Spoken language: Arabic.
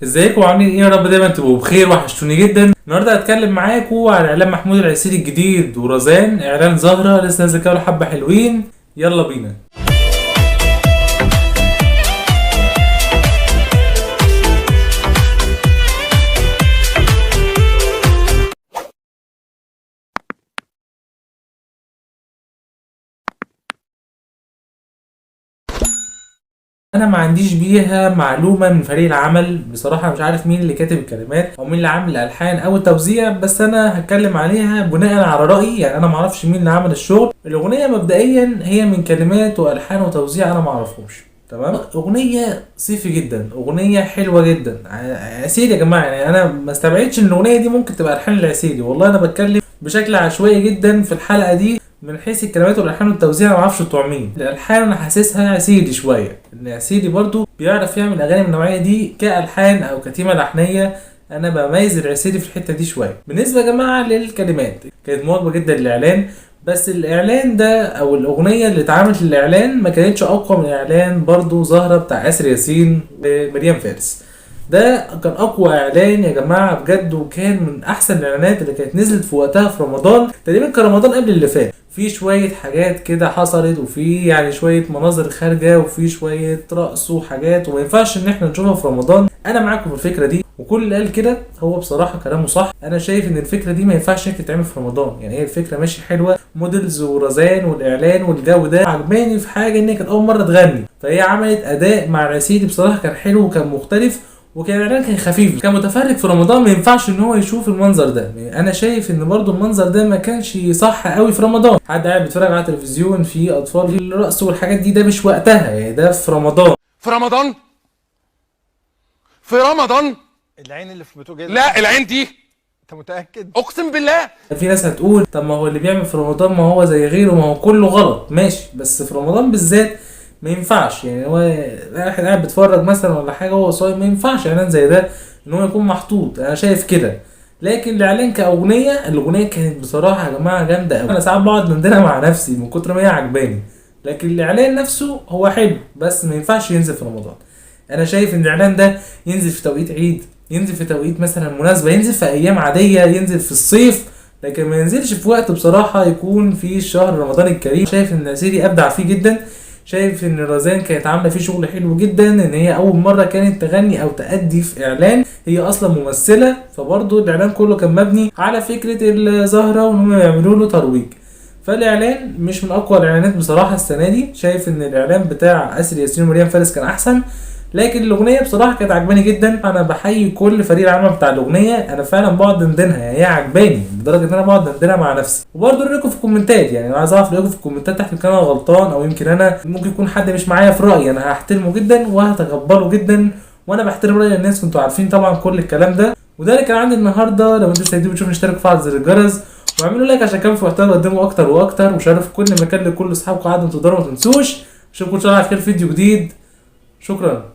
ازيكم عاملين ايه؟ يا رب دايما تبقوا بخير، وحشتوني جدا. النهارده هتكلم معاكم على اعلان محمود العسيري الجديد ورزان، اعلان زهره لسه نازل كده حبه حلوين. يلا بينا. انا ما عنديش بيها معلومه من فريق العمل بصراحه، مش عارف مين اللي كاتب الكلمات او مين اللي عامل الالحان او التوزيع، بس انا هتكلم عليها بناء على رايي. يعني انا ما اعرفش مين اللي عمل الشغل. الاغنيه مبدئيا هي من كلمات والحان وتوزيع انا ما اعرفهمش، تمام. اغنيه صيفي جدا، اغنيه حلوه جدا. عسيري يا جماعه، يعني انا ما استبعدش ان الاغنيه دي ممكن تبقى الحان العسيري. والله انا بتكلم بشكل عشوائي جدا في الحلقه دي من حيث الكلمات والالحان والتوزيع. انا ما اعرفش بتوع مين الالحان، انا حاسسها عسيري شويه، ان عسيري برضو بيعرف يعمل اغاني من النوعيه دي كالحان او كتيمه لحنيه. انا بميز العسيري في الحته دي شويه. بالنسبه يا جماعه للكلمات، كانت مواكبه جدا للاعلان، بس الاعلان ده او الاغنيه اللي اتعملت للاعلان ما كانتش اقوى من اعلان برضو زهره بتاع آسر ياسين ومريم فارس. ده كان اقوى اعلان يا جماعه بجد، وكان من احسن الاعلانات اللي كانت نزلت في وقتها في رمضان. تقريبا كان رمضان قبل اللي فات. في شويه حاجات كده حصلت، وفي يعني شويه مناظر خارجه، وفي شويه رقص وحاجات، وما ينفعش ان احنا نشوفها في رمضان. انا معاكم في الفكره دي، وكل اللي قال كده هو بصراحه كلامه صح. انا شايف ان الفكره دي ما ينفعش تتعمل في رمضان. يعني هي الفكره ماشي حلوه، موديلز ورزان والاعلان والجو ده عجباني. في حاجه ان هي كانت اول مره تغني، فهي عملت اداء مع العسيري بصراحه كان حلو وكان مختلف، وكان الاعلان كان خفيف، كان متفرج في رمضان ما ينفعش ان هو يشوف المنظر ده. انا شايف ان برضو المنظر ده ما كانش صح قوي في رمضان. حد قاعد بيتفرج على التلفزيون في اطفال في الرقص والحاجات دي، ده مش وقتها. يعني ده في رمضان. في رمضان العين اللي في بتوجد. لا العين دي انت متاكد؟ اقسم بالله. في ناس هتقول طب ما هو اللي بيعمل في رمضان ما هو زي غيره، ما هو كله غلط. ماشي، بس في رمضان بالذات ما ينفعش. يعني هو واحد قاعد بيتفرج مثلا ولا حاجه وهو صايم، ما ينفعش اعلان زي ده ان هو يكون محطوط. انا شايف كده. لكن الاعلان كاغنيه، الاغنيه كانت بصراحه يا جماعه جامده قوي. انا ساعات بقعد مندلها مع نفسي من كتر ما هي عجباني. لكن الاعلان نفسه هو حلو، بس ما ينفعش ينزل في رمضان. انا شايف ان الاعلان ده ينزل في توقيت عيد، ينزل في توقيت مثلا مناسبه، ينزل في ايام عاديه، ينزل في الصيف، لكن ما ينزلش في وقت بصراحه يكون في شهر رمضان الكريم. شايف ان العسيري ابدع فيه جدا. شايف ان رزان كانت عامله فيه شغل حلو جدا، ان هي اول مره كانت تغني او تأدي في اعلان. هي اصلا ممثله، فبرضه الاعلان كله كان مبني على فكره الزهره وان هم يعملوا له ترويج. فالاعلان مش من اقوى الاعلانات بصراحه السنه دي. شايف ان الاعلان بتاع آسر ياسين ومريم فارس كان احسن، لكن الاغنيه بصراحه كانت عجباني جدا. انا بحيي كل فريق العمل بتاع الاغنيه. انا فعلا بقعد اندنها، يعني هي عجباني لدرجه ان انا بقعد اندنها مع نفسي. وبرده رايكم في الكومنتات، يعني انا عايز اعرف رايكم في الكومنتات تحت. يمكن انا غلطان، او يمكن انا ممكن يكون حد مش معايا في رايي. انا هحترمه جدا وهتقبله جدا، وانا بحترم راي الناس. كنتوا عارفين طبعا كل الكلام ده. وده اللي كان عندي النهارده. لو انتوا سعيدين بتشوفوا اشتركوا وفعلوا زر الجرس، واعملوا لايك عشان كمان في محتوى اقدمه اكتر واكتر، وشاركوا في كل مكان لكل اصحابكم. عادوا تقدروا ما تنسوش. اشوفكم ان شاء الله على خير في فيديو جديد. شكرا.